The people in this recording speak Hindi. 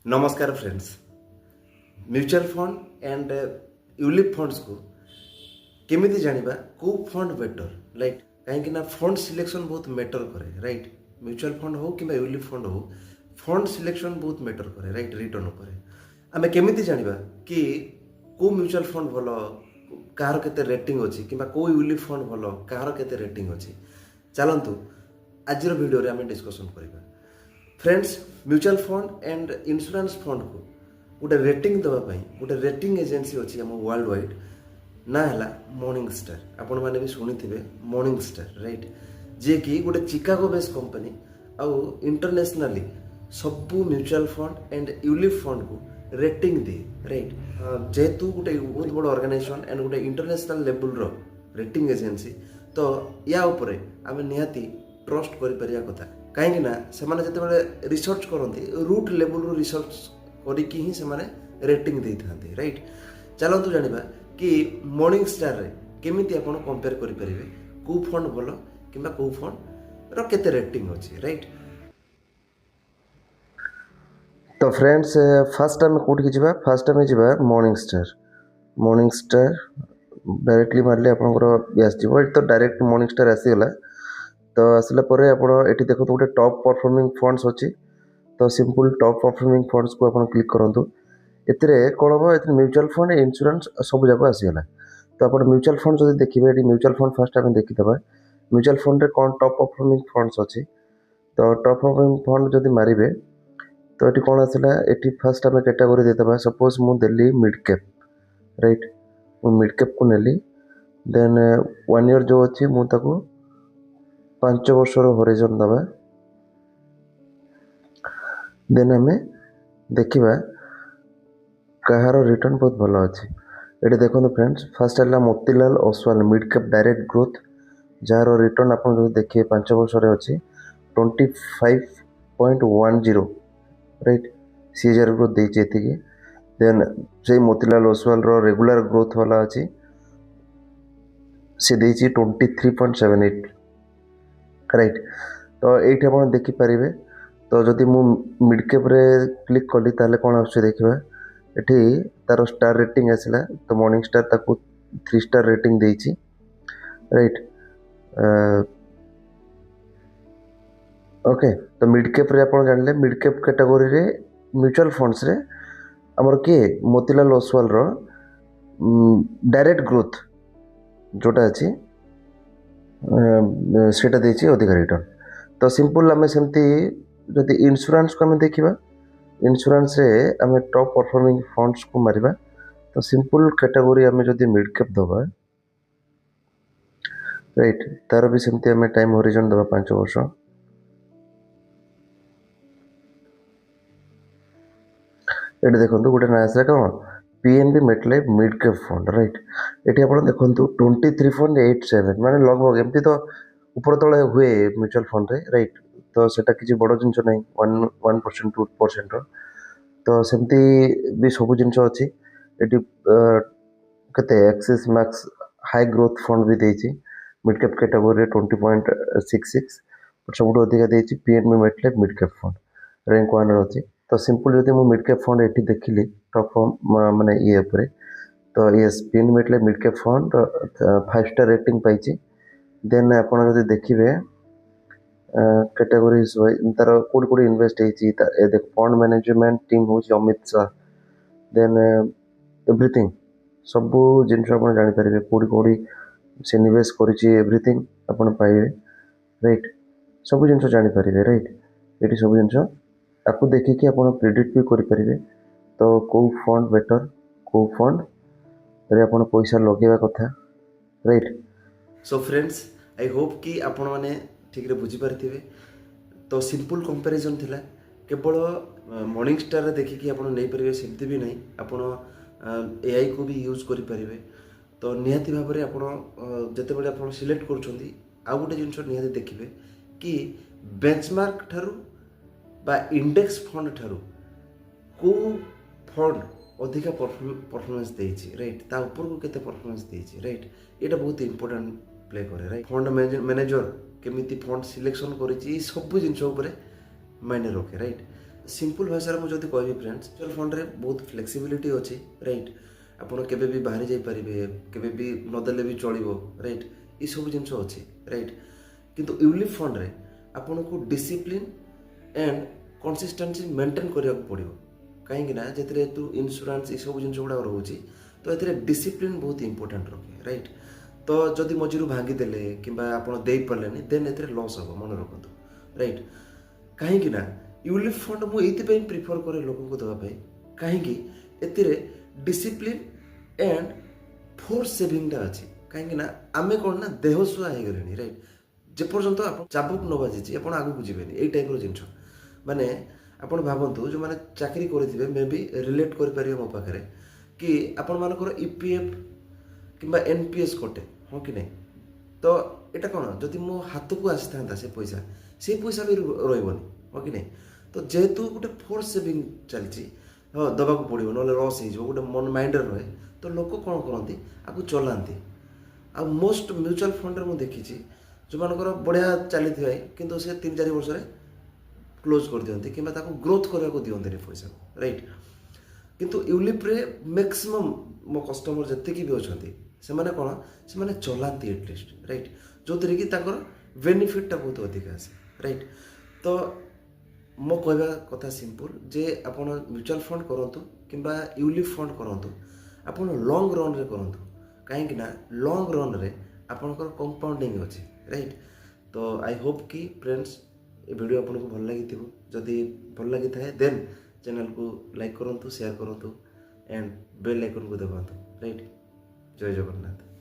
नमस्कार friends. Mutual fund and ULIP funds को केमिति जानिबा को फंड बेटर राइट कहीं फंड सिलेक्शन बहुत मैटर करे राइट। म्यूचुअल फंड हो कि यूलिप फंड हो फंड सिलेक्शन बहुत मैटर करे राइट रिटर्न उपरे आमे केमिति जानिबा कि को म्यूचुअल फंड भलो कार केते रेटिंग अछि किबा को यूलिप फंड भलो कार केते रेटिंग अछि चलंतु आजिर वीडियो रे आमे डिस्कशन करिबा। Friends mutual fund and insurance fund को गोटे रेटिंग देवाई गोटे रेटिंग एजेन्सी अच्छी आम वर्ल्ड वाइड ना है मॉर्निंग स्टार। आपण मैंने भी शुणी मॉर्निंग स्टार राइट जी कि गोटे चिकागो बेस कंपनी आउ इंटरनेशनली सबू mutual fund and ULIP fund को रेटिंग दिए राइट। जेहेतु गोटे बहुत बड़ ऑर्गेनाइजेशन एंड गोटे इंटरनेशनल लेवल रो रेटिंग एजेन्सी तो या उपरे आमे निहाती ट्रस्ट करिया कथा कहीं से रिसर्च करते रूट लेवल रिसर्च करके ही से रेटिंग दे था राइट। चलतु जाना कि मॉर्निंग स्टार रे केमिति आपण कंपेयर करें कौ फंड भल कि कौ फंड रो रेटिंग अच्छी राइट। तो फ्रेंड्स फास्ट आम कौट की फास्ट आम जा मॉर्निंग स्टार डायरेक्टली मारे आपंकर तो डायरेक्ट मॉर्निंग स्टार आसीगला। तो आसला परे आपण एठी देखो गोटे टॉप परफॉर्मिंग फंड्स अच्छी तो सिंपल टॉप परफॉर्मिंग फंड्स को आपण क्लिक करंतु एतिरे कोन हो एतिरे म्यूचुअल फंड इंश्योरेंस सब जगह आसीगला। तो आपण म्यूचुअल फंड जदि देखिबे एठी म्यूचुअल फंड फर्स्ट आमे देखि दबा म्यूचुअल फंड रे कोन टॉप परफॉर्मिंग फंड्स अच्छी तो टॉप परफॉर्मिंग फंड जदि मारिबे तो एठी कोन आसला एठी फर्स्ट आमे कैटेगरी दे दबा सपोज मु दिल्ली मिड कैप राइट मु मिड कैप को नेली देन 1 ईयर जो अच्छी मु ताको 5 वर्षर होरिजन दबा देन आम देखा कहार रिटर्न बहुत भल अच्छी ये देखो फ्रेंड्स फास्ट है Motilal Oswal mid cap direct growth jar return आप देखिए 5 वर्ष अच्छी 25.10 राइट सीएजआर ग्रोथ देती देन से मोतीलाल ओसवाल रेगुलर ग्रोथ वाला अच्छी सी 23.78 राइट। तो ये आप देखिपारे तो जदि मु मिड कैप रे क्लिक कली ताले कौन आछे देखिबा एठी तार स्टार रेटिंग आसला तो मॉर्निंग स्टार ताकू 3 स्टार रेटिंग देइछि राइट। ओके तो मिड कैप रे आपण जानले मिड कैप कैटेगरी रे म्यूचुअल फंड्स रे हमर के मोतीलाल ओसवाल रो डायरेक्ट ग्रोथ जोटा अछि सेटा देछि अधिक रिटर्न। तो सिंपल आमे सेमती जदि इंश्योरेंस को आम देखा इंश्योरेंस रे आम टॉप परफॉर्मिंग फंड्स को मारिबा तो सिंपल कैटेगरी आम जदि मिड कैप दबा राइट तार भी सेमती आम टाइम होरिजन दबा 5 वर्ष ये देखो गोटे ना आसला कौन PNB MetLife mid cap fund right ये आप देखो 23.87 माने लगभग एमती तो ऊपर तले हुए म्यूचुअल फंड रे राइट। तो सेटा किसी बड़ जिनस ना 1% 2% तो सेमती भी सब जिनस अच्छी ये केते Axis max high growth fund भी देछि मिड कैप कैटेगरी 20.66 सब अधिका देछि PNB MetLife mid cap fund rank 1 अच्छी। तो सिंपल जदि मु मिड कैप फंड एठी देखिली टॉप माने ये ऊपर तो yes PNB MetLife mid cap fund 5 star rating पाइछि देन आपण जदि देखिबे कैटेगरीज तार कोड कोड इन्वेस्ट देख फंड मैनेजमेंट टीम हूँ अमित शाह देन एवरीथिंग सबू जिन जापर कौटी कौटी से निवेश कर एवरीथिंग आप पाइबे राइट सब जिन जापर राइट ये सब जिन आपको देखिए आप प्रेडिक्ट भी करेंगे तो कौ फंड बेटर कौ फंड रे आप पैसा लगेवा कथा right. So friends I hope कि आपण मैंने ठीक रे बुझी पारिथिबे। तो सिंपल कंपैरिजन थिला केवल मॉर्निंग स्टार देखिकी आप नहीं पारे सेमती भी नहीं आप एआई को भी यूज करि परिबे। तो निहाती भाव में आप जिते आप सिलेक्ट करुँच आउ गोटे जिन निहाती देखिए कि बेंचमार्क ठारू बा इंडेक्स फंड ठारू को फंड अधिका परफॉर्मेंस देछि राइट ता ऊपर को केते परफॉर्मेंस देछि राइट एटा बहुत इंपोर्टेंट प्ले करे राइट। फंड मैनेजर केमिति फंड सिलेक्शन करिछि सब जिनस ऊपर मायने रखे राइट। सिंपल भाषा मुझे कहबी फ्रेंड्स म्यूचुअल फंड रे बहुत फ्लेक्सिबिलिटी अच्छी राइट आपड़ केबे भी बाहरी जाई परिबे केबे भी नदेले भी चलिबो राइट ये सब जिन अच्छी राइट किंतु यूलिप फंड रे आपन को डिसिप्लिन एंड कंसिस्टेंसी मेंटेन करिया पड़ो कहीं जे तू इंश्योरेंस ये सब जिन गुड़ा रोचे तो ये डिसिप्लिन बहुत इंपोर्टेंट रखे राइट तो जदि मझीरू भांगीदेले कि दे पारे देन ए लॉस हम मन रखु राइट कहीं यूलिप फंड मुझे प्रिफर करे लोक को देवाई कहीं ए डिसिप्लिन एंड फोर्स सेविंगटा अच्छी कहीं आम कौन ना देहसुआ हो गले राइट जेपर्यंत आप चाबुक न बाजी आप आगे को जीवेनि यही टाइप जिन माने आप भावतु जो मैंने चाकरी करेंगे मे भी रिलेट करें मो पाखे कि आपण मानकर ईपीएफ कि एनपीएस कटे हाँ कि नहीं तो यहाँ कौन जदि मो हाथ को आसी था से पैसा भी रही हाँ कि नहीं तो जेहेतु गोटे फोर्स सेविंग चलती हाँ दबा को पड़ो ना लॉस हो गोटे मन माइंड रहे तो लोक कौन करती आपको चलाती आ मोस्ट म्यूचुअल फंड रे देखी जो मानकर बढ़िया चली किंतु से 3-4 वर्ष क्लोज कर दियंती कि ग्रोथ करने को दियंती पैसा राइट किंतु यूलिप रे मैक्सिमम मो कस्टमर जत्तिकी भी अच्छा से माने कौन से माने चलाती एटलिस्ट राइट जो थी कि बेनिफिटा बहुत अधिक आसे राइट तो मो कहवा कथा सिंपल जे आपण म्यूचुअल फंड करंतु किंबा यूलिप फंड करंतु आपण लॉन्ग रन रे करंतु कहीं लॉन्ग रन रे आपनकर कंपाउंडिंग अच्छी राइट तो आई होप कि फ्रेंड्स ये वीडियो आपको भल लगी जदि भल लगी थाए देन चैनल को लाइक करूँ शेयर करूँ एंड बेल आइकन को दबातु राइट जय जगन्नाथ।